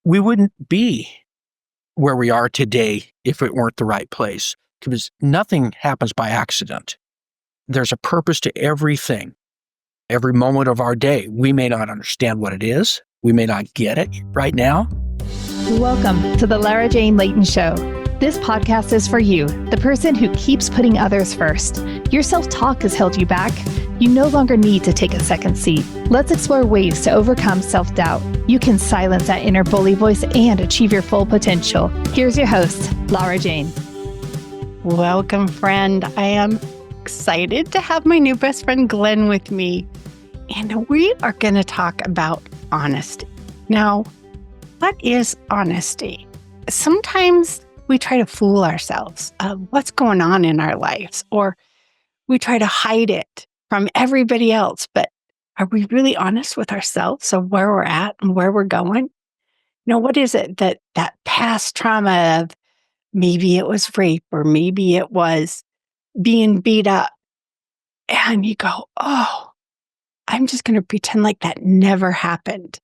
we wouldn't be where we are today if it weren't the right place, because nothing happens by accident. There's a purpose to everything, every moment of our day. We may not understand what it is. We may not get it right now. Welcome to the Lara Jane Layton Show. This podcast is for you, the person who keeps putting others first. Your self-talk has held you back. You no longer need to take a second seat. Let's explore ways to overcome self-doubt. You can silence that inner bully voice and achieve your full potential. Here's your host, Lara Jane. Welcome, friend. I am excited to have my new best friend, Glen, with me. And we are going to talk about honesty. Now, what is honesty? Sometimes we try to fool ourselves of what's going on in our lives, or we try to hide it from everybody else. But are we really honest with ourselves of where we're at and where we're going? What is it that past trauma of maybe it was rape or maybe it was being beat up, and you go, oh, I'm just going to pretend like that never happened.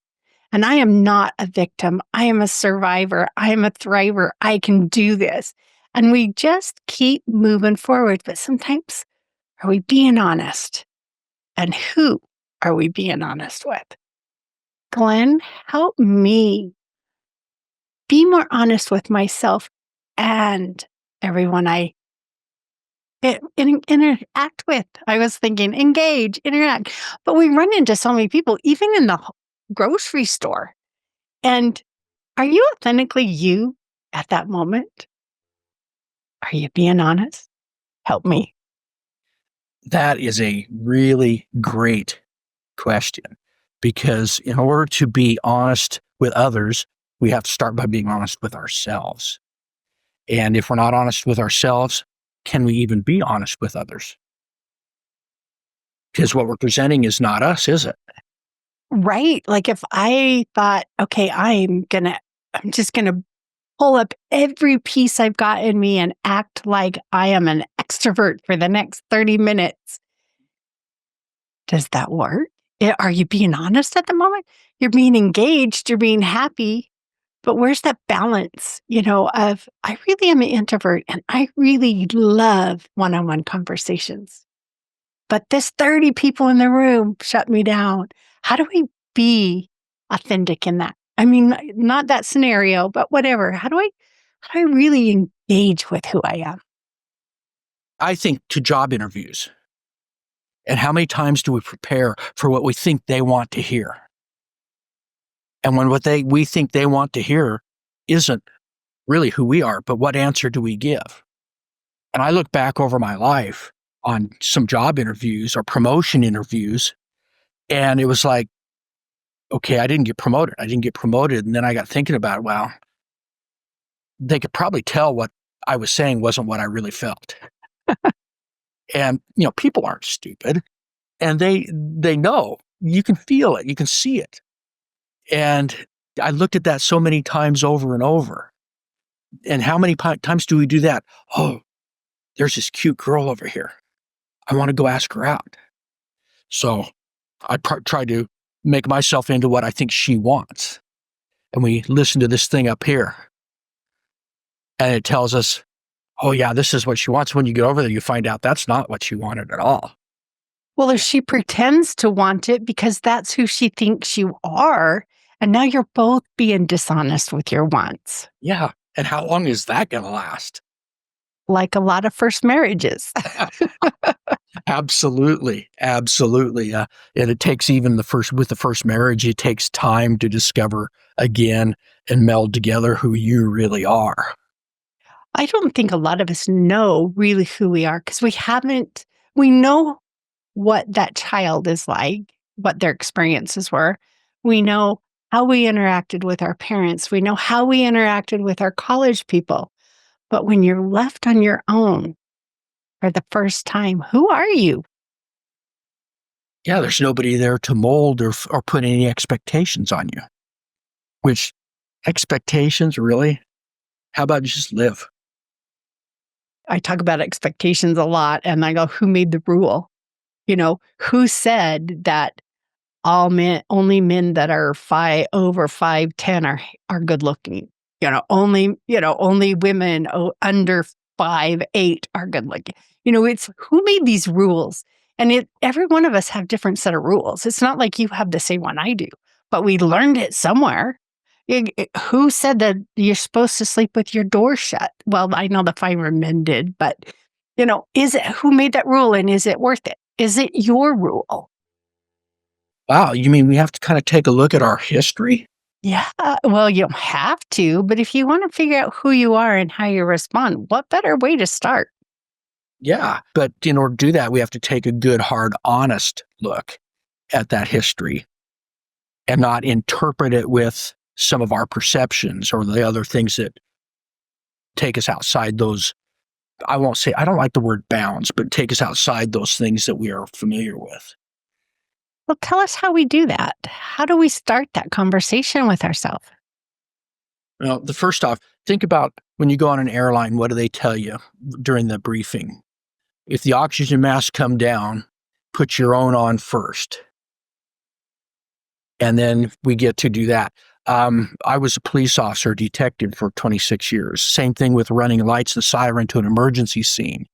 And I am not a victim. I am a survivor. I am a thriver. I can do this. And we just keep moving forward. But sometimes, are we being honest? And who are we being honest with? Glen, help me be more honest with myself and everyone I interact with. I was thinking, engage, interact. But we run into so many people, even in the grocery store. And are you authentically you at that moment? Are you being honest? Help me. That is a really great question, because in order to be honest with others, we have to start by being honest with ourselves. And if we're not honest with ourselves, can we even be honest with others? Because what we're presenting is not us, is it? Right. Like if I thought, okay, I'm just going to pull up every piece I've got in me and act like I am an extrovert for the next 30 minutes. Does that work? Are you being honest at the moment? You're being engaged, you're being happy, but where's that balance, of I really am an introvert and I really love one-on-one conversations. But this 30 people in the room shut me down. How do we be authentic in that? I mean, not that scenario, but whatever. How do I really engage with who I am? I think to job interviews. And how many times do we prepare for what we think they want to hear? And when what we think they want to hear isn't really who we are, but what answer do we give? And I look back over my life on some job interviews or promotion interviews, and it was like, okay, I didn't get promoted. And then I got thinking about it. Well, they could probably tell what I was saying wasn't what I really felt. And, people aren't stupid, and they know. You can feel it. You can see it. And I looked at that so many times over and over. And how many times do we do that? Oh, there's this cute girl over here. I want to go ask her out. So I try to make myself into what I think she wants. And we listen to this thing up here. And it tells us, oh yeah, this is what she wants. When you get over there, you find out that's not what she wanted at all. Well, if she pretends to want it because that's who she thinks you are, and now you're both being dishonest with your wants. Yeah. And how long is that going to last? Like a lot of first marriages. Absolutely. Absolutely. And it takes even with the first marriage, it takes time to discover again and meld together who you really are. I don't think a lot of us know really who we are because we know what that child is like, what their experiences were. We know how we interacted with our parents. We know how we interacted with our college people. But when you're left on your own for the first time, who are you? Yeah, there's nobody there to mold or put any expectations on you. Which expectations, really? How about just live? I talk about expectations a lot, and I go, who made the rule? Who said that only men that are over 5'10" are good looking. Only women under 5'8" are good looking. It's who made these rules? And every one of us have different set of rules. It's not like you have the same one I do, but we learned it somewhere. Who said that you're supposed to sleep with your door shut? Well, I know the firemen did, but who made that rule, and is it worth it? Is it your rule? Wow, you mean we have to kind of take a look at our history? Yeah, well, you don't have to, but if you want to figure out who you are and how you respond, what better way to start? Yeah, but in order to do that, we have to take a good, hard, honest look at that history and not interpret it with some of our perceptions or the other things that take us outside those. I don't like the word bounds, but take us outside those things that we are familiar with. Well, tell us how we do that. How do we start that conversation with ourselves? Well, the first off, think about when you go on an airline, what do they tell you during the briefing? If the oxygen masks come down, put your own on first. And then we get to do that. I was a police officer, detective for 26 years. Same thing with running lights and siren to an emergency scene.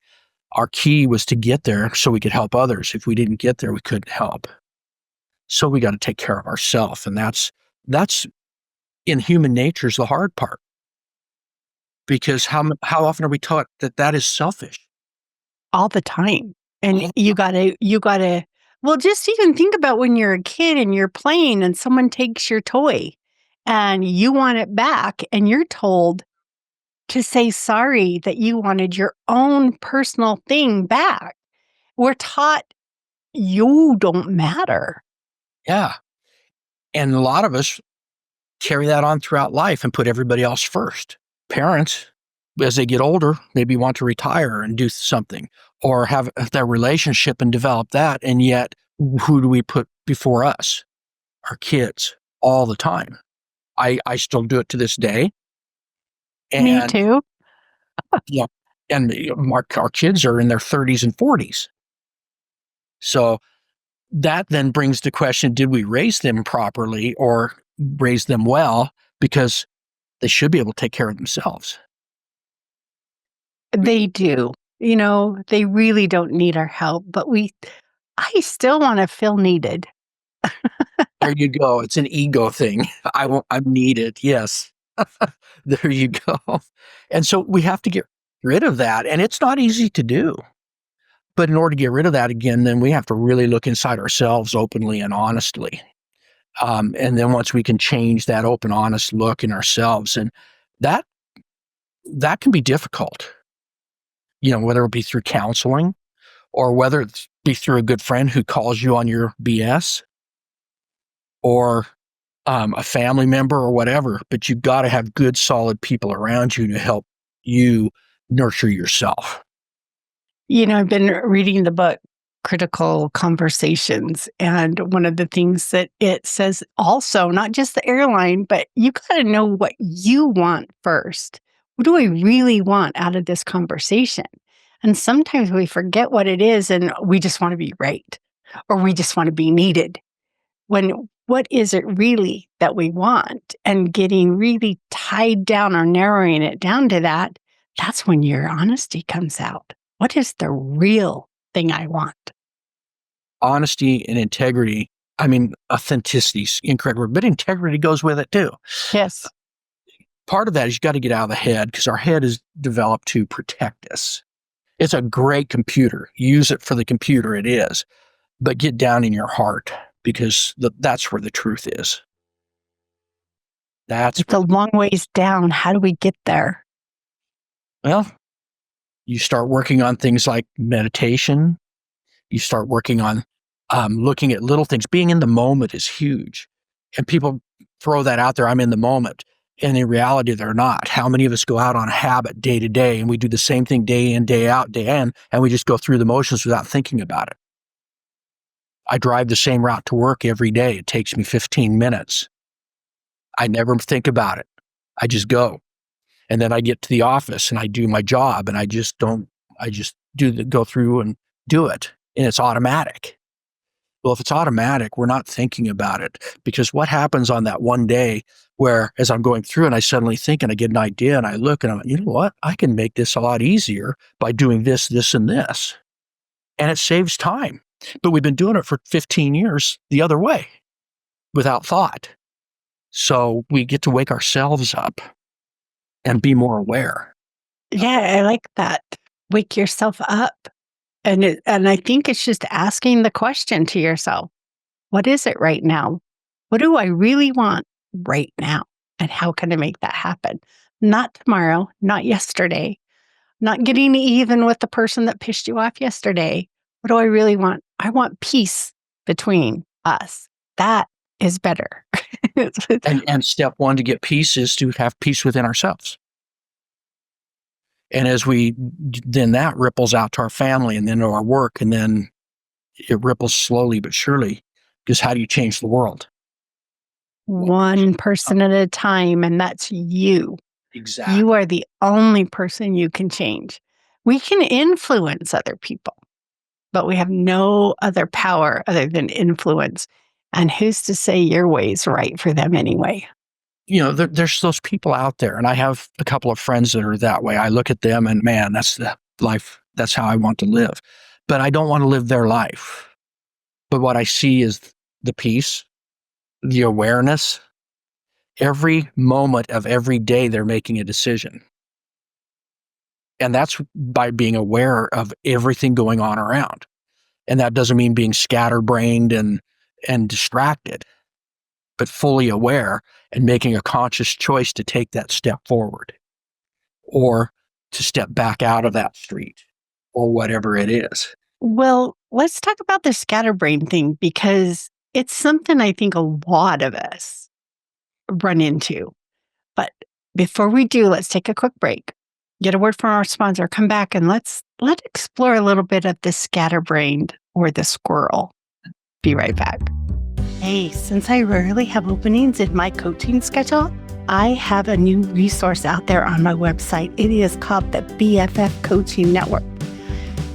Our key was to get there so we could help others. If we didn't get there, we couldn't help. So we got to take care of ourselves. And that's in human nature is the hard part. Because how often are we taught that is selfish? All the time. And you gotta, well, just even think about when you're a kid and you're playing and someone takes your toy and you want it back and you're told to say sorry that you wanted your own personal thing back. We're taught you don't matter. Yeah. And a lot of us carry that on throughout life and put everybody else first. Parents, as they get older, maybe want to retire and do something or have their relationship and develop that. And yet, who do we put before us? Our kids all the time. I still do it to this day. And, Me too. yeah, and our kids are in their 30s and 40s. So that then brings the question, did we raise them properly or raise them well? Because they should be able to take care of themselves. They do. They really don't need our help, but I still want to feel needed. There you go. It's an ego thing. I'm needed. Yes. There you go. And so we have to get rid of that. And it's not easy to do. But in order to get rid of that again, then we have to really look inside ourselves openly and honestly. And then once we can change that open, honest look in ourselves, and that can be difficult, whether it be through counseling or whether it be through a good friend who calls you on your BS or a family member or whatever. But you've got to have good, solid people around you to help you nurture yourself. I've been reading the book Critical Conversations, and one of the things that it says also, not just the airline, but you got to know what you want first. What do I really want out of this conversation? And sometimes we forget what it is and we just want to be right, or we just want to be needed. What is it really that we want? And getting really tied down or narrowing it down to that's when your honesty comes out. What is the real thing I want? Honesty and integrity. I mean, authenticity is incorrect word, but integrity goes with it too. Yes. Part of that is you got to get out of the head because our head is developed to protect us. It's a great computer. Use it for the computer, it is. But get down in your heart because that's where the truth is. It's a long ways down. How do we get there? Well, you start working on things like meditation. You start working on looking at little things. Being in the moment is huge. And people throw that out there, I'm in the moment. And in reality, they're not. How many of us go out on a habit day to day and we do the same thing day in, day out, day in, and we just go through the motions without thinking about it? I drive the same route to work every day. It takes me 15 minutes. I never think about it. I just go. And then I get to the office and I do my job and I just go through and do it. And it's automatic. Well, if it's automatic, we're not thinking about it, because what happens on that one day where, as I'm going through and I suddenly think and I get an idea and I look and I'm like, you know what? I can make this a lot easier by doing this, this, and this. And it saves time. But we've been doing it for 15 years the other way without thought. So we get to wake ourselves up and be more aware. Yeah, I like that. Wake yourself up. And I think it's just asking the question to yourself, what is it right now? What do I really want right now? And how can I make that happen? Not tomorrow, not yesterday, not getting even with the person that pissed you off yesterday. What do I really want? I want peace between us. That is better. And step one to get peace is to have peace within ourselves. And then that ripples out to our family and then to our work. And then it ripples slowly but surely, because how do you change the world? One person at a time, and that's you. Exactly. You are the only person you can change. We can influence other people, but we have no other power other than influence. And who's to say your way's right for them anyway? There's those people out there, and I have a couple of friends that are that way. I look at them and, man, that's the life. That's how I want to live. But I don't want to live their life. But what I see is the peace, the awareness. Every moment of every day, they're making a decision. And that's by being aware of everything going on around. And that doesn't mean being scatterbrained and distracted, but fully aware and making a conscious choice to take that step forward or to step back out of that street or whatever it is. Well, let's talk about the scatterbrain thing, because it's something I think a lot of us run into. But before we do, let's take a quick break, get a word from our sponsor, come back, and let's explore a little bit of the scatterbrained or the squirrel. Be right back. Hey, since I rarely have openings in my coaching schedule, I have a new resource out there on my website. It is called the BFF Coaching Network.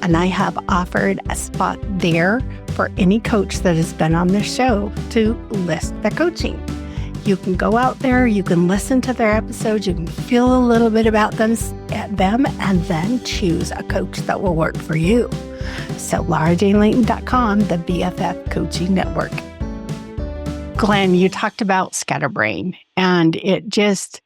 And I have offered a spot there for any coach that has been on the show to list their coaching. You can go out there, you can listen to their episodes, you can feel a little bit about them, and then choose a coach that will work for you. So LauraJaneLayton.com, the BFF Coaching Network. Glen, you talked about Scatterbrain, and it just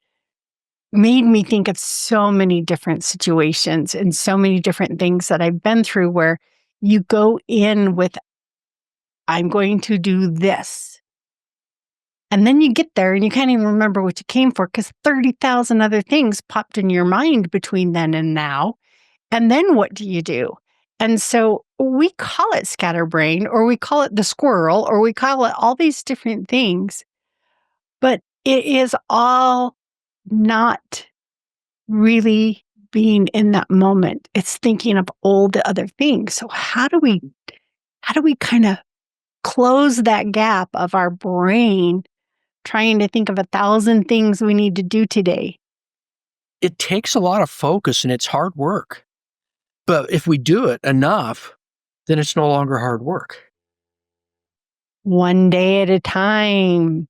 made me think of so many different situations and so many different things that I've been through where you go in with, I'm going to do this. And then you get there and you can't even remember what you came for because 30,000 other things popped in your mind between then and now. And then what do you do? And so we call it scatterbrain, or we call it the squirrel, or we call it all these different things. But it is all not really being in that moment. It's thinking of all the other things. So how do we kind of close that gap of our brain trying to think of 1,000 things we need to do today? It takes a lot of focus and it's hard work. But if we do it enough, then it's no longer hard work. One day at a time.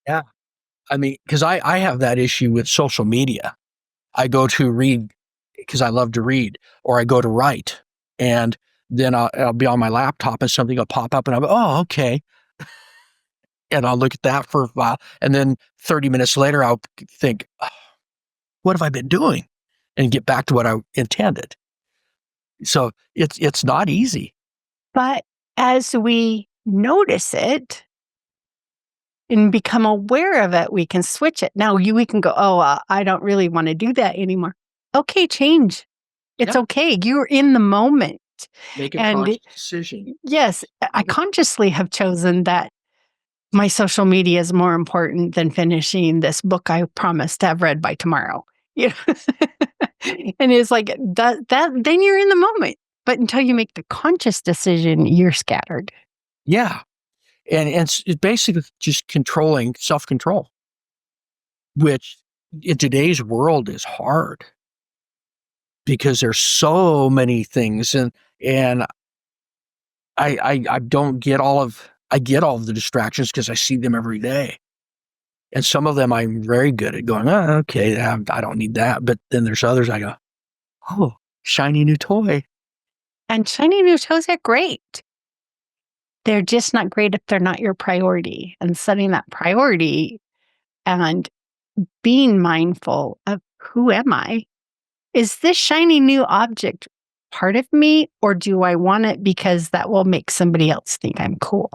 Yeah. I mean, because I have that issue with social media. I go to read because I love to read, or I go to write, and then I'll be on my laptop and something will pop up and I'll go, oh, okay. And I'll look at that for a while. And then 30 minutes later, I'll think, oh, what have I been doing? And get back to what I intended. So it's not easy. But as we notice it and become aware of it, we can switch it. Now we can go, I don't really want to do that anymore. Okay, change. It's okay. You're in the moment. Make a conscious decision. Yes, I consciously have chosen that my social media is more important than finishing this book I promised to have read by tomorrow. And it's like that. Then you're in the moment. But until you make the conscious decision, you're scattered. Yeah. And it's basically just controlling self-control, which in today's world is hard because there's so many things. And I don't get I get all of the distractions because I see them every day. And some of them I'm very good at going, oh, okay, I don't need that. But then there's others I go, oh, shiny new toy. And shiny new toys are great. They're just not great if they're not your priority. And setting that priority and being mindful of who am I? Is this shiny new object part of me, or do I want it because that will make somebody else think I'm cool?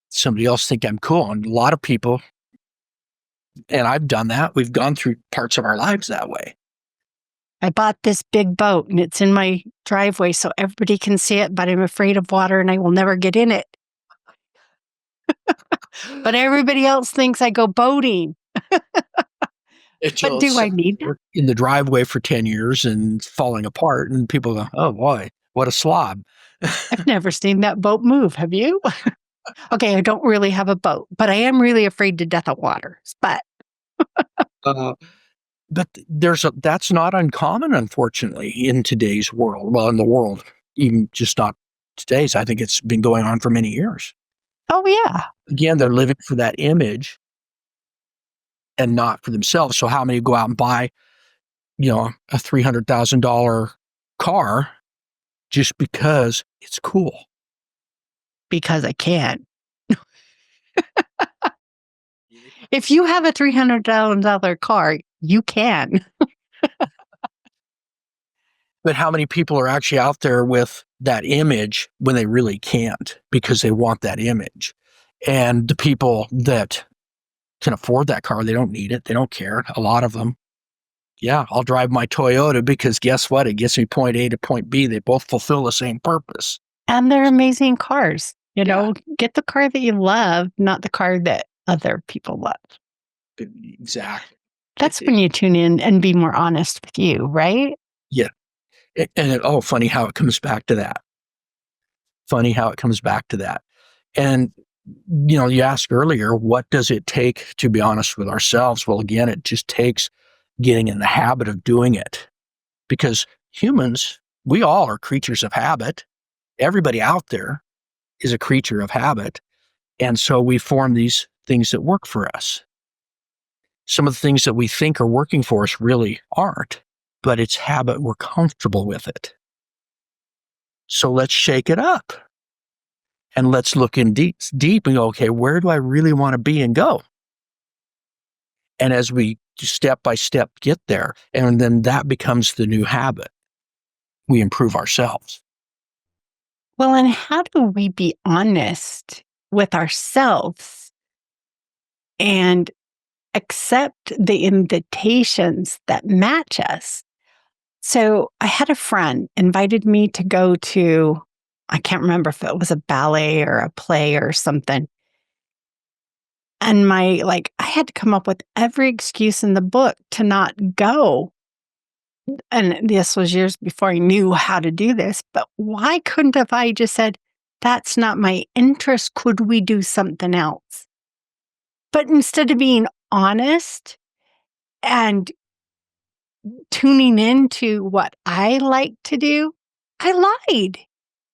Somebody else think I'm cool. And a lot of people, and I've done that. We've gone through parts of our lives that way. I bought this big boat and it's in my driveway so everybody can see it, but I'm afraid of water and I will never get in it. But everybody else thinks I go boating. But do I need that? In the driveway for 10 years and falling apart, and people go, oh boy, what a slob. I've never seen that boat move. Have you? Okay, I don't really have a boat, but I am really afraid to death of water. But But that's not uncommon, unfortunately, in today's world. Well, in the world, even just not today's. I think it's been going on for many years. oh yeah, Again, they're living for that image and not for themselves. So how many go out and buy, a $300,000 car just because it's cool? because I can. If you have a $300,000 car, you can. But how many people are actually out there with that image when they really can't because they want that image? And the people that can afford that car, they don't need it. They don't care. A lot of them. Yeah, I'll drive my Toyota because guess what? It gets me point A to point B. They both fulfill the same purpose. And they're amazing cars. Get the car that you love, not the car that other people love. Exactly. That's when you tune in and be more honest with you, right? Yeah. And funny how it comes back to that. Funny how it comes back to that. And, you asked earlier, what does it take to be honest with ourselves? Well, again, it just takes getting in the habit of doing it. Because humans, we all are creatures of habit. Everybody out there is a creature of habit. And so we form these things that work for us. Some of the things that we think are working for us really aren't, but it's habit. We're comfortable with it. So let's shake it up and let's look in deep and go, okay, where do I really want to be and go? And as we step by step get there, and then that becomes the new habit, we improve ourselves. Well, and how do we be honest with ourselves and accept the invitations that match us? So I had a friend invited me to go to, I can't remember if it was a ballet or a play or something. And I had to come up with every excuse in the book to not go. And this was years before I knew how to do this. But why couldn't have I just said, that's not my interest? Could we do something else? But instead of being honest and tuning into what I like to do, I lied.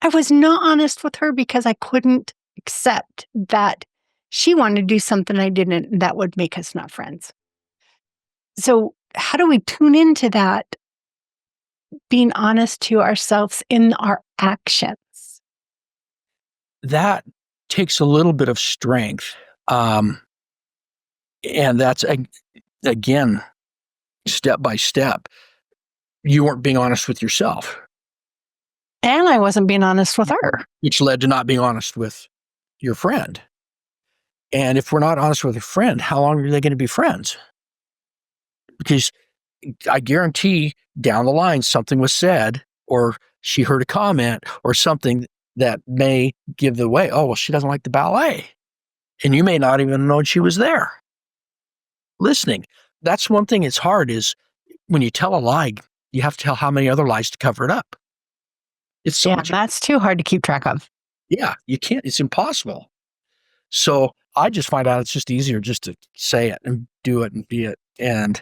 I was not honest with her because I couldn't accept that she wanted to do something I didn't, and that would make us not friends. So, how do we tune into that, being honest to ourselves in our actions? That takes a little bit of strength. And that's, again, step by step. You weren't being honest with yourself. And I wasn't being honest with her. Which led to not being honest with your friend. And if we're not honest with a friend, how long are they going to be friends? Because I guarantee down the line, something was said, or she heard a comment or something that may give the way, oh, well, she doesn't like the ballet. And you may not even know she was there listening. That's one thing that's hard is when you tell a lie, you have to tell how many other lies to cover it up. It's so much. That's too hard to keep track of. Yeah, you can't. It's impossible. So I just find out it's just easier just to say it and do it and be it, and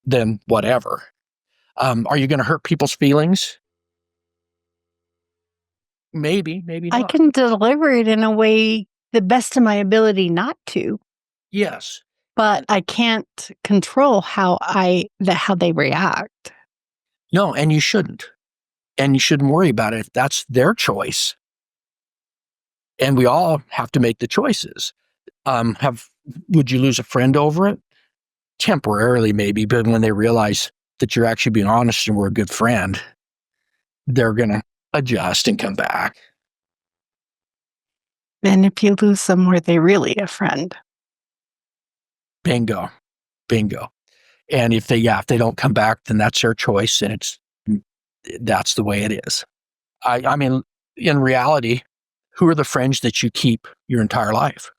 then whatever. Are you going to hurt people's feelings? Maybe, maybe I not. can deliver it in a way the best of my ability not to, Yes. but I can't control how they react. No, and you shouldn't. And you shouldn't worry about it if that's their choice. And we all have to make the choices. Would you lose a friend over it? Temporarily, maybe, but when they realize that you're actually being honest and we're a good friend, they're going to adjust and come back. And if you lose them, were they really a friend? Bingo. Bingo. And if they don't come back, then that's their choice. And that's the way it is. I mean, in reality, who are the friends that you keep your entire life?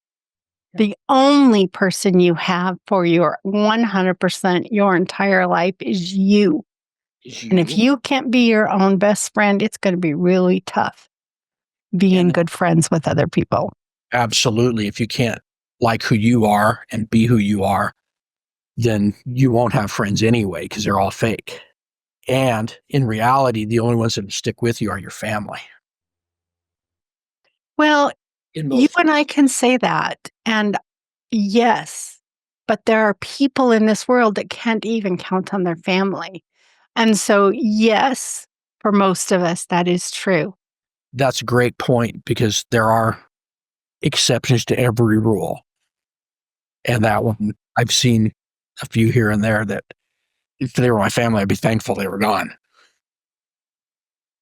The only person you have for your 100% your entire life is you. And if you can't be your own best friend, it's going to be really tough being good friends with other people. Absolutely. If you can't like who you are and be who you are, then you won't have friends anyway because they're all fake. And in reality, the only ones that will stick with you are your family. Well, you and I can say that. And yes, but there are people in this world that can't even count on their family. And so, yes, for most of us, that is true. That's a great point because there are exceptions to every rule. And that one, I've seen a few here and there that if they were my family, I'd be thankful they were gone.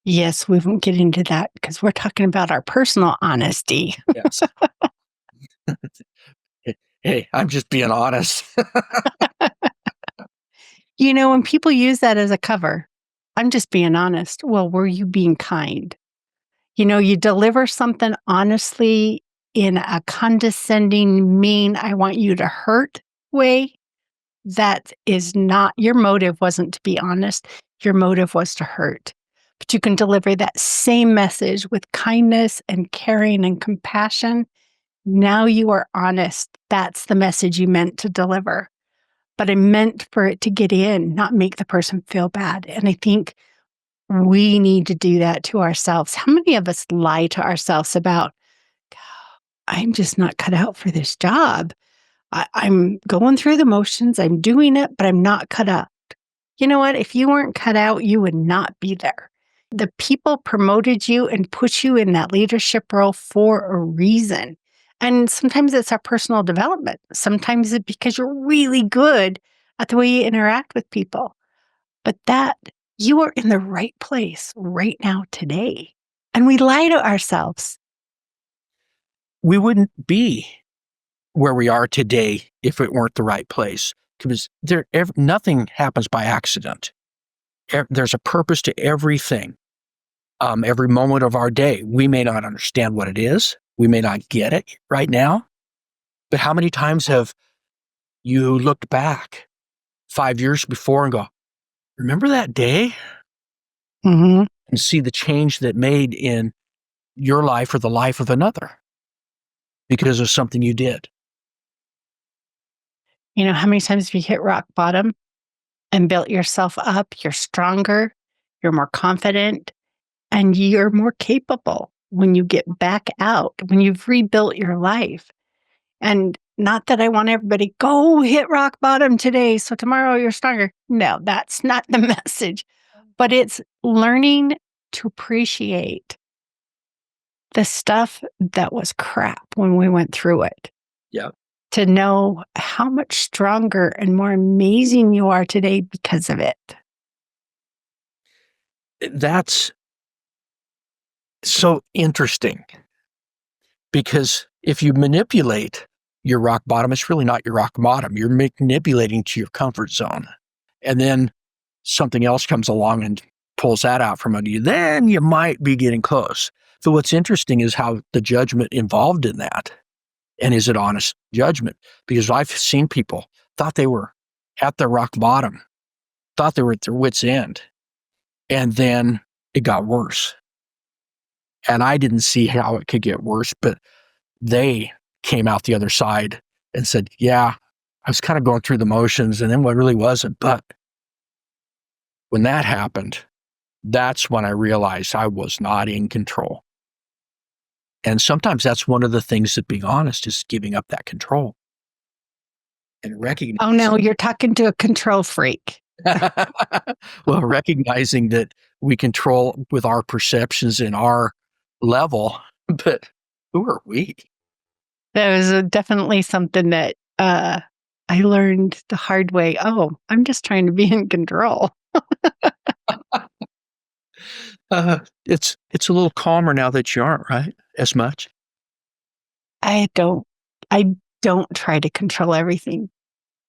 Yes, we won't get into that because we're talking about our personal honesty. Yes. Hey, I'm just being honest. When people use that as a cover, I'm just being honest. Well, were you being kind? You deliver something honestly in a condescending, mean, I want you to hurt way. That is not, your motive wasn't to be honest. Your motive was to hurt. But you can deliver that same message with kindness and caring and compassion. Now you are honest. That's the message you meant to deliver. But I meant for it to get in, not make the person feel bad. And I think we need to do that to ourselves. How many of us lie to ourselves about, I'm just not cut out for this job? I'm going through the motions. I'm doing it, but I'm not cut out. You know what? If you weren't cut out, you would not be there. The people promoted you and put you in that leadership role for a reason. And sometimes it's our personal development. Sometimes it's because you're really good at the way you interact with people. But that you are in the right place right now today. And we lie to ourselves. We wouldn't be where we are today if it weren't the right place because nothing happens by accident. There's a purpose to everything. Every moment of our day, we may not understand what it is. We may not get it right now. But how many times have you looked back 5 years before and go, remember that day? Mm-hmm. And see the change that made in your life or the life of another because of something you did. How many times have you hit rock bottom and built yourself up? You're stronger, you're more confident, and you're more capable when you get back out, when you've rebuilt your life. And not that I want everybody, go hit rock bottom today, so tomorrow you're stronger. No, that's not the message. But it's learning to appreciate the stuff that was crap when we went through it. Yeah. To know how much stronger and more amazing you are today because of it. That's so interesting because if you manipulate your rock bottom, it's really not your rock bottom. You're manipulating to your comfort zone. And then something else comes along and pulls that out from under you. Then you might be getting close. So what's interesting is how the judgment involved in that. And is it honest judgment? Because I've seen people thought they were at their rock bottom, thought they were at their wit's end. And then it got worse. And I didn't see how it could get worse, but they came out the other side and said, yeah, I was kind of going through the motions and then what really wasn't. But when that happened, that's when I realized I was not in control. And sometimes that's one of the things that being honest is giving up that control and recognizing. Oh no, you're talking to a control freak. Well, recognizing that we control with our perceptions and our level, but who are we? That was definitely something that I learned the hard way. Oh, I'm just trying to be in control. It's a little calmer now that you aren't, right? As much. I don't try to control everything.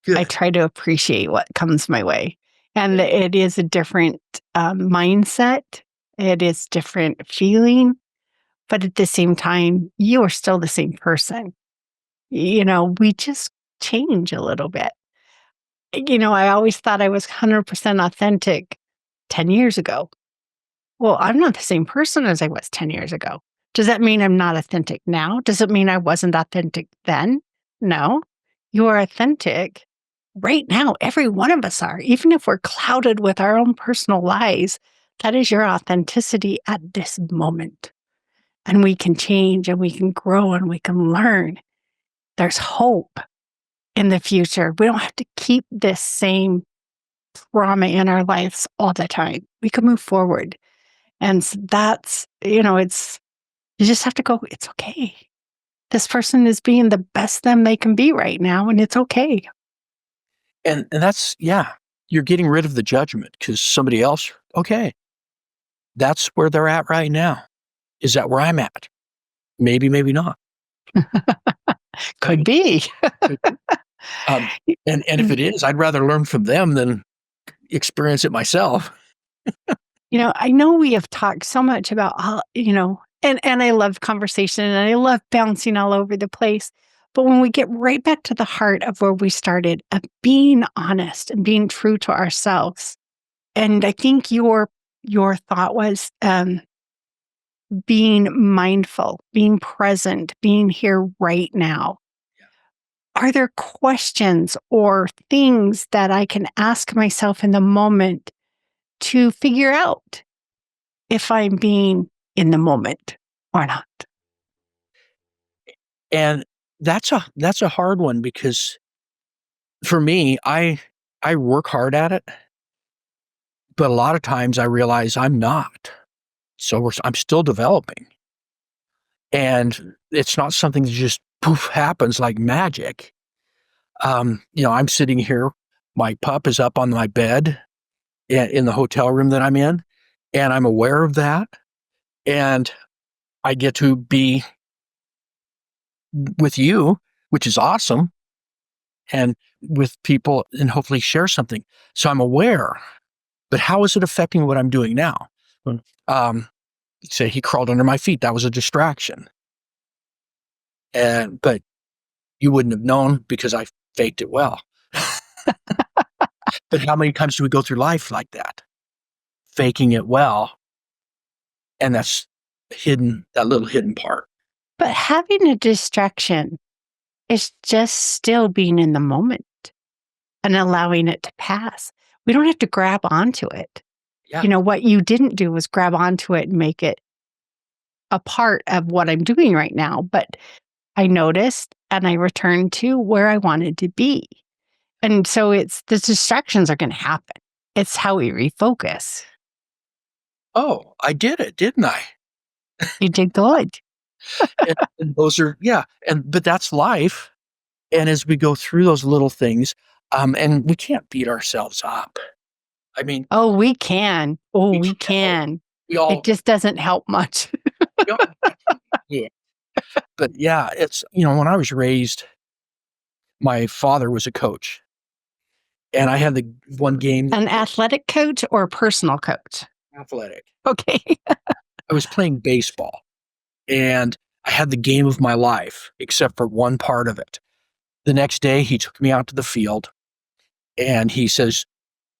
Good. I try to appreciate what comes my way. And it is a different mindset. It is different feeling. But at the same time, you are still the same person. We just change a little bit. I always thought I was 100% authentic 10 years ago. Well, I'm not the same person as I was 10 years ago. Does that mean I'm not authentic now? Does it mean I wasn't authentic then? No. You are authentic right now. Every one of us are. Even if we're clouded with our own personal lies, that is your authenticity at this moment. And we can change and we can grow and we can learn. There's hope in the future. We don't have to keep this same trauma in our lives all the time. We can move forward. And that's, you just have to go, it's okay. This person is being the best them they can be right now, and it's okay. And that's, yeah, you're getting rid of the judgment because somebody else, okay, that's where they're at right now. Is that where I'm at? Maybe, maybe not. Could be. And if it is, I'd rather learn from them than experience it myself. I know we have talked so much about how, and I love conversation and I love bouncing all over the place. But when we get right back to the heart of where we started, of being honest and being true to ourselves, and I think your thought was being mindful, being present, being here right now. Yeah. Are there questions or things that I can ask myself in the moment to figure out if I'm being in the moment or not? And that's a hard one because for me, I work hard at it, but a lot of times I realize I'm not. So I'm still developing. And it's not something that just poof happens like magic. I'm sitting here, my pup is up on my bed in the hotel room that I'm in, and I'm aware of that. And I get to be with you, which is awesome, and with people and hopefully share something. So I'm aware, but how is it affecting what I'm doing now? Say he crawled under my feet. That was a distraction. But you wouldn't have known because I faked it well. But how many times do we go through life like that? Faking it well. And that's that little hidden part. But having a distraction is just still being in the moment and allowing it to pass. We don't have to grab onto it. Yeah. What you didn't do was grab onto it and make it a part of what I'm doing right now. But I noticed and I returned to where I wanted to be. And so the distractions are going to happen. It's how we refocus. Oh, I did it, didn't I? You did good. and those are, yeah. But that's life. And as we go through those little things, and we can't beat ourselves up. I mean, oh, we can. Oh, we can. It just doesn't help much. Yeah. But yeah, it's, when I was raised, my father was a coach. And I had the one game. An athletic coach or a personal coach? Athletic. Okay. I was playing baseball and I had the game of my life, except for one part of it. The next day, he took me out to the field and he says,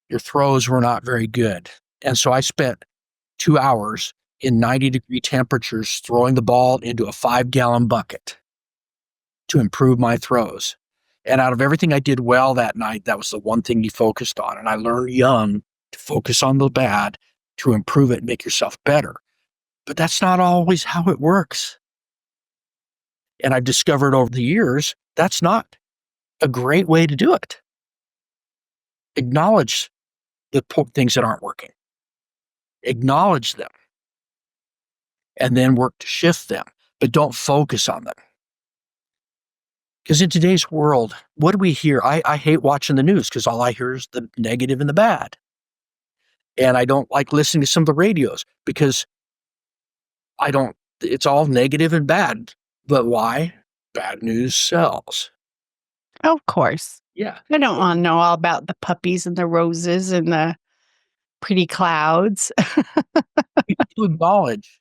your throws were not very good. And so I spent 2 hours in 90-degree temperatures throwing the ball into a 5-gallon bucket to improve my throws. And out of everything I did well that night, that was the one thing he focused on. And I learned young to focus on the bad, to improve it and make yourself better. But that's not always how it works. And I've discovered over the years, that's not a great way to do it. Acknowledge the things that aren't working. Acknowledge them and then work to shift them, but don't focus on them. Because in today's world, what do we hear? I hate watching the news because all I hear is the negative and the bad. And I don't like listening to some of the radios because it's all negative and bad. But why? Bad news sells. Of course. Yeah. I don't want to know all about the puppies and the roses and the pretty clouds. We have to acknowledge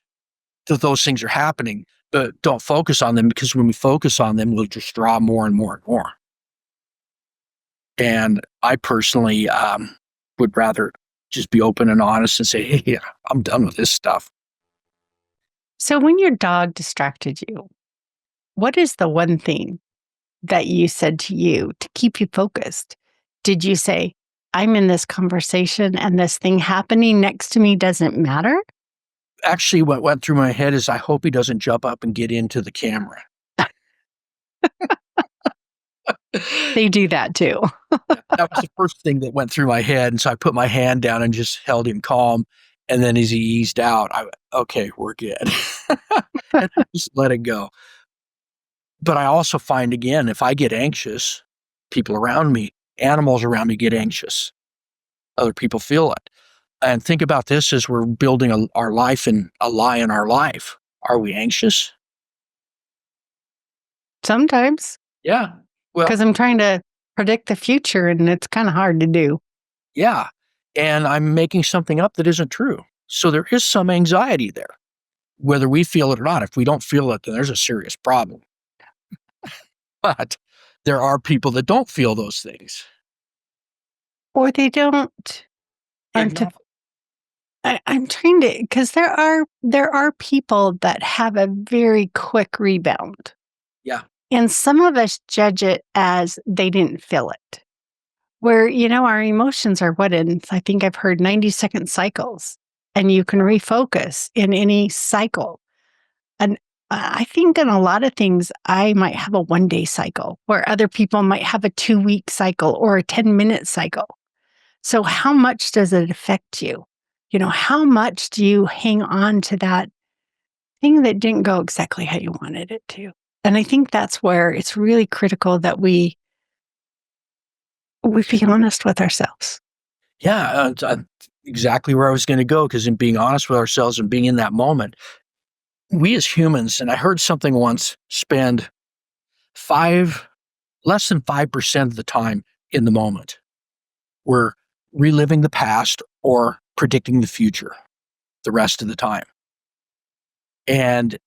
that those things are happening, but don't focus on them, because when we focus on them, we'll just draw more and more and more. And I personally would rather just be open and honest and say, hey, yeah, I'm done with this stuff. So when your dog distracted you, what is the one thing that you said to you to keep you focused? Did you say, I'm in this conversation and this thing happening next to me doesn't matter? Actually, what went through my head is, I hope he doesn't jump up and get into the camera. They do that too. That was the first thing that went through my head. And so I put my hand down and just held him calm. And then as he eased out, okay, we're good. And just let it go. But I also find, again, if I get anxious, people around me, animals around me get anxious. Other people feel it. And think about this as we're building our life and a lie in our life. Are we anxious? Sometimes. Yeah. Well, because I'm trying to predict the future and it's kind of hard to do. yeah. And I'm making something up that isn't true. So there is some anxiety there, whether we feel it or not. If we don't feel it, then there's a serious problem. But there are people that don't feel those things. Or they don't. I'm trying to, because there are people that have a very quick rebound. Yeah. And some of us judge it as they didn't feel it. Where, our emotions are I think I've heard 90-second cycles, and you can refocus in any cycle. And I think in a lot of things, I might have a 1-day cycle where other people might have a 2-week cycle or a 10-minute cycle. So how much does it affect you? How much do you hang on to that thing that didn't go exactly how you wanted it to? And I think that's where it's really critical that we be honest with ourselves. Yeah, exactly where I was going to go, because in being honest with ourselves and being in that moment, we as humans, and I heard something once, spend less than 5% of the time in the moment. We're reliving the past or predicting the future the rest of the time. And,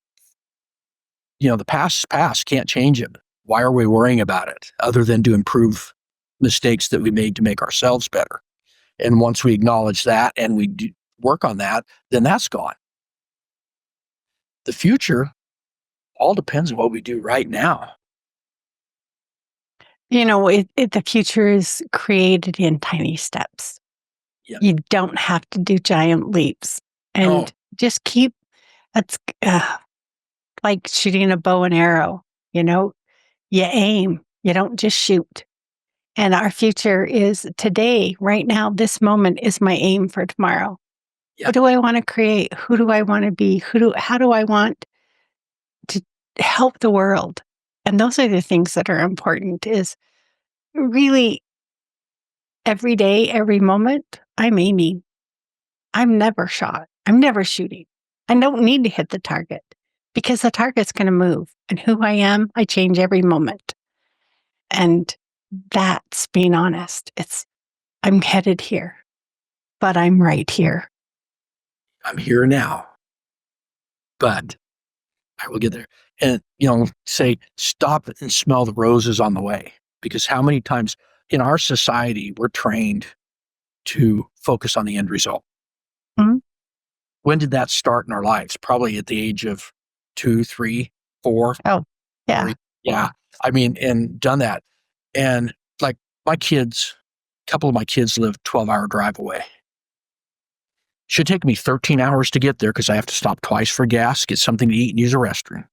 the past is past, can't change it. Why are we worrying about it other than to improve mistakes that we made to make ourselves better? And once we acknowledge that and we work on that, then that's gone. The future all depends on what we do right now. The future is created in tiny steps. Yeah. You don't have to do giant leaps. And just it's like shooting a bow and arrow. You aim, you don't just shoot. And our future is today, right now, this moment is my aim for tomorrow. Yeah. What do I want to create? Who do I want to be? How do I want to help the world? And those are the things that are important, is really every day, every moment, I'm aiming. I'm never shot. I'm never shooting. I don't need to hit the target because the target's going to move. And who I am, I change every moment. And that's being honest. I'm headed here, but I'm right here. I'm here now, but I will get there. And, say, stop and smell the roses on the way. Because how many times in our society, we're trained to focus on the end result. Mm-hmm. When did that start in our lives? Probably at the age of 2, 3, 4. Oh, yeah. 3. Yeah. And done that. And like a couple of my kids live 12-hour drive away. Should take me 13 hours to get there because I have to stop twice for gas, get something to eat, and use a restroom.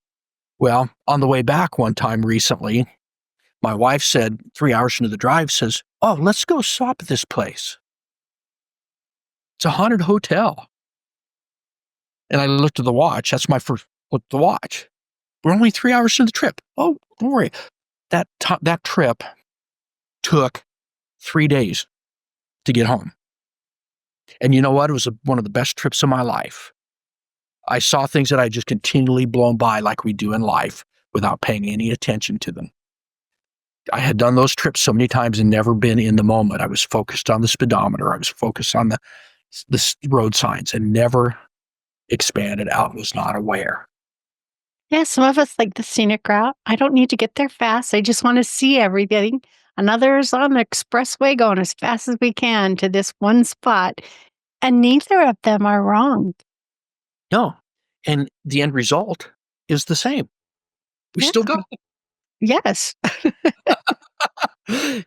Well, on the way back one time recently, my wife said 3 hours into the drive says, "Oh, let's go stop at this place. It's a haunted hotel." And I looked at the watch. That's my first look at the watch. We're only 3 hours into the trip. Oh, don't worry. That trip took 3 days to get home. And you know what? It was one of the best trips of my life. I saw things that I just continually blown by like we do in life without paying any attention to them. I had done those trips so many times and never been in the moment. I was focused on the speedometer. I was focused on the road signs and never expanded out, was not aware. Yeah, some of us like the scenic route. I don't need to get there fast. I just want to see everything. And others on the expressway going as fast as we can to this one spot. And neither of them are wrong. No. And the end result is the same. We Yeah. still go. Yes.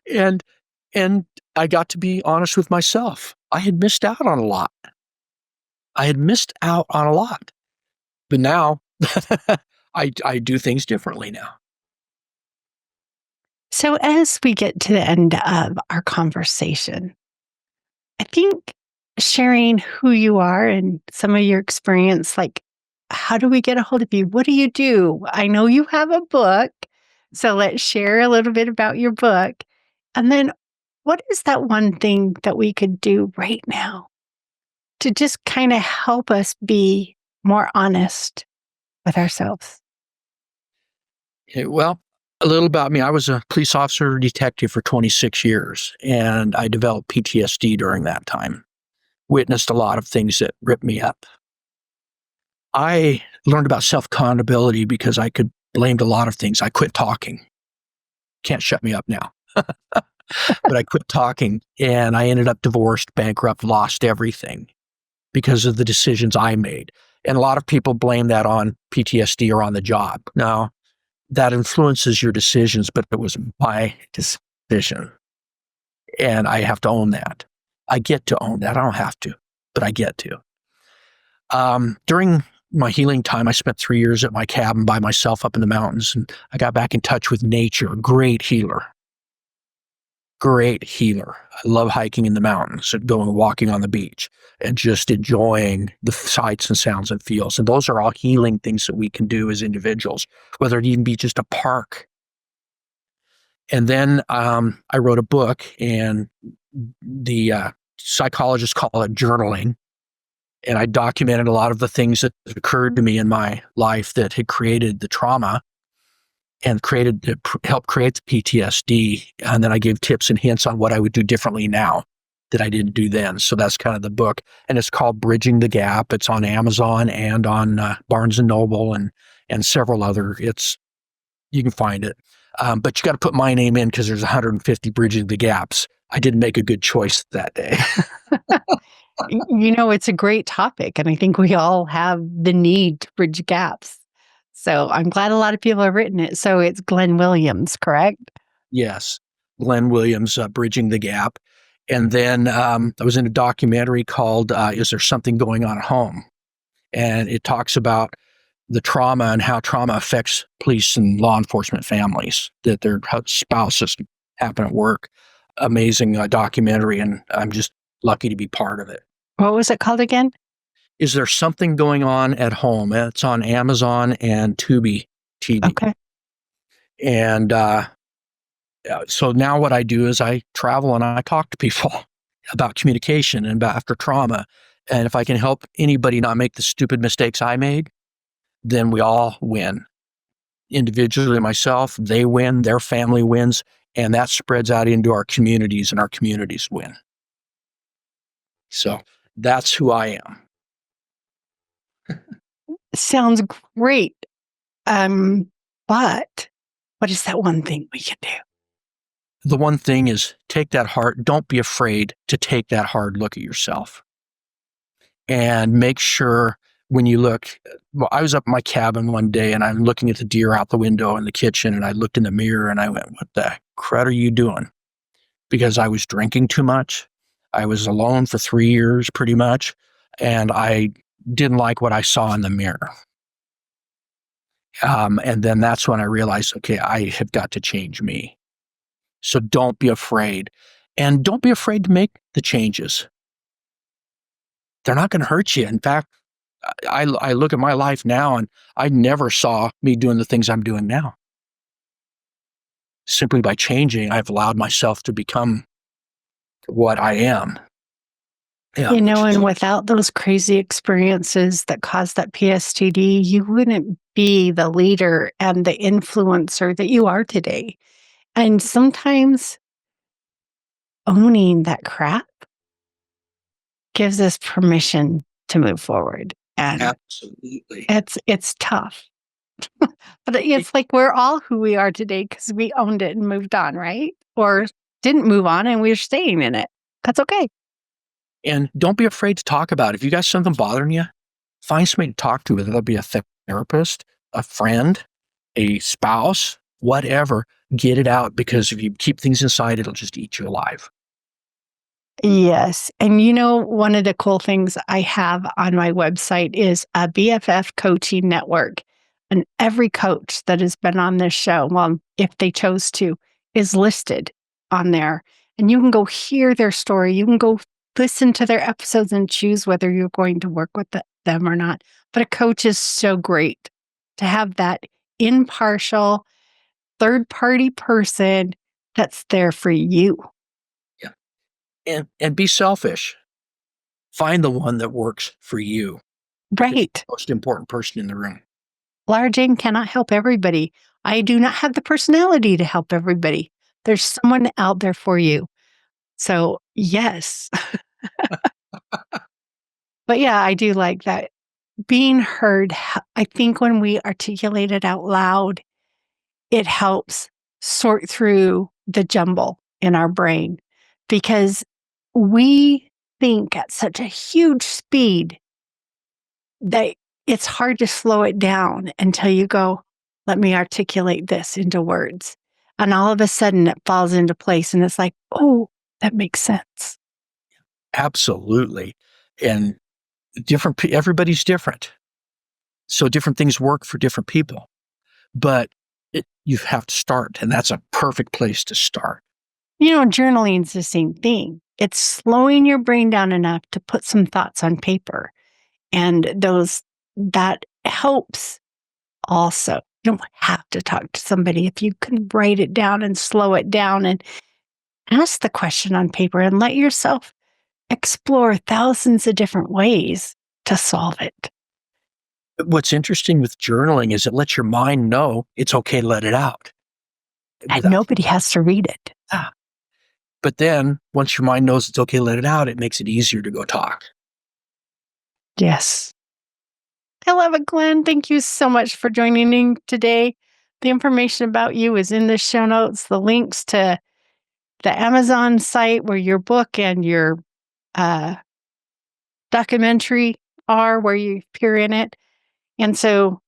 and and I got to be honest with myself. I had missed out on a lot. But now I do things differently now. So as we get to the end of our conversation, I think sharing who you are and some of your experience, like how do we get a hold of you? What do you do? I know you have a book. So let's share a little bit about your book. And then what is that one thing that we could do right now to just kind of help us be more honest with ourselves? Well, a little about me. I was a police officer detective for 26 years, and I developed PTSD during that time. Witnessed a lot of things that ripped me up. I learned about self-accountability because I could blame a lot of things. I quit talking. Can't shut me up now. But I quit talking, and I ended up divorced, bankrupt, lost everything because of the decisions I made. And a lot of people blame that on PTSD or on the job. No, that influences your decisions, but it was my decision. And I have to own that. I get to own that. I don't have to, but I get to. During my healing time, I spent 3 years at my cabin by myself up in the mountains, and I got back in touch with nature. Great healer. Great healer. I love hiking in the mountains and going walking on the beach and just enjoying the sights and sounds and feels. And those are all healing things that we can do as individuals, whether it even be just a park. And then I wrote a book, and the psychologists call it journaling. And I documented a lot of the things that occurred to me in my life that had created the trauma and helped create the PTSD. And then I gave tips and hints on what I would do differently now that I didn't do then. So that's kind of the book. And it's called Bridging the Gap. It's on Amazon and on Barnes and Noble and several other. You can find it. But you got to put my name in because there's 150 Bridging the Gaps. I didn't make a good choice that day. It's a great topic, and I think we all have the need to bridge gaps. So I'm glad a lot of people have written it. So it's Glen Williams, correct? Yes, Glen Williams, Bridging the Gap. And then I was in a documentary called Is There Something Going On at Home? And it talks about the trauma and how trauma affects police and law enforcement families, that their spouses happen at work. Amazing documentary, and I'm just lucky to be part of it. What was it called again? Is There Something Going On at Home? It's on Amazon and Tubi TV. Okay. And so now what I do is I travel and I talk to people about communication and about after trauma. And if I can help anybody not make the stupid mistakes I made, then we all win. Individually, myself, they win, their family wins, and that spreads out into our communities, and our communities win. So that's who I am. Sounds great. But what is that one thing we can do? The one thing is don't be afraid to take that hard look at yourself. And make sure when you look, I was up in my cabin one day and I'm looking at the deer out the window in the kitchen, and I looked in the mirror and I went, what the crud are you doing? Because I was drinking too much. I was alone for 3 years pretty much, and I didn't like what I saw in the mirror. And then that's when I realized, okay, I have got to change me. So don't be afraid. And don't be afraid to make the changes. They're not going to hurt you. In fact, I look at my life now and I never saw me doing the things I'm doing now. Simply by changing, I've allowed myself to become what I am. Yeah. And without those crazy experiences that caused that PTSD, you wouldn't be the leader and the influencer that you are today. And sometimes owning that crap gives us permission to move forward. And Absolutely. it's tough. But it's like we're all who we are today because we owned it and moved on, right? Or didn't move on and we're staying in it. That's okay. And don't be afraid to talk about it. If you got something bothering you, find somebody to talk to, whether that be a therapist, a friend, a spouse, whatever. Get it out, because if you keep things inside, it'll just eat you alive. Yes. And one of the cool things I have on my website is a BFF coaching network. And every coach that has been on this show, well, if they chose to, is listed on there. And you can go hear their story. You can go listen to their episodes and choose whether you're going to work with them or not. But a coach is so great to have that impartial, third-party person that's there for you. And be selfish. Find the one that works for you. Right. It's the most important person in the room. Lara Jane cannot help everybody. I do not have the personality to help everybody. There's someone out there for you. So, yes. But yeah, I do like that. Being heard, I think when we articulate it out loud, it helps sort through the jumble in our brain, because we think at such a huge speed that it's hard to slow it down until you go, let me articulate this into words. And all of a sudden it falls into place and it's like, oh, that makes sense. Absolutely. And everybody's different. So different things work for different people. But you have to start, and that's a perfect place to start. Journaling is the same thing. It's slowing your brain down enough to put some thoughts on paper. And that helps also. You don't have to talk to somebody. If you can write it down and slow it down and ask the question on paper and let yourself explore thousands of different ways to solve it. What's interesting with journaling is it lets your mind know it's okay to let it out. And nobody has to read it. But then once your mind knows it's okay to let it out, it makes it easier to go talk. Yes. I love it, Glen. Thank you so much for joining me today. The information about you is in the show notes. The links to the Amazon site where your book and your documentary are, where you appear in it. And so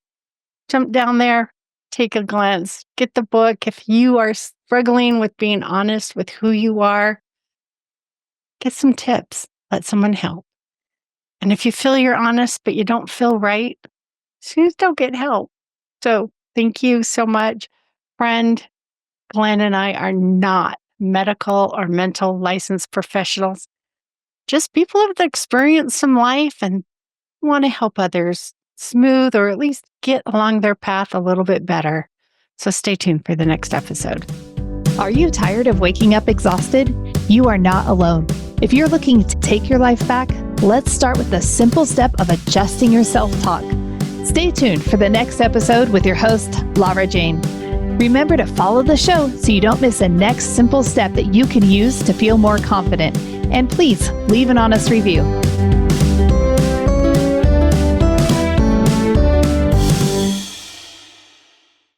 jump down there, take a glance, get the book. If you are struggling with being honest with who you are, get some tips. Let someone help. And if you feel you're honest, but you don't feel right, just don't get help. So thank you so much, friend. Glen and I are not medical or mental licensed professionals, just people who have experienced some life and want to help others smooth or at least get along their path a little bit better. So stay tuned for the next episode. Are you tired of waking up exhausted? You are not alone. If you're looking to take your life back, let's start with the simple step of adjusting your self-talk. Stay tuned for the next episode with your host, Lara Jane. Remember to follow the show so you don't miss the next simple step that you can use to feel more confident. And please leave an honest review.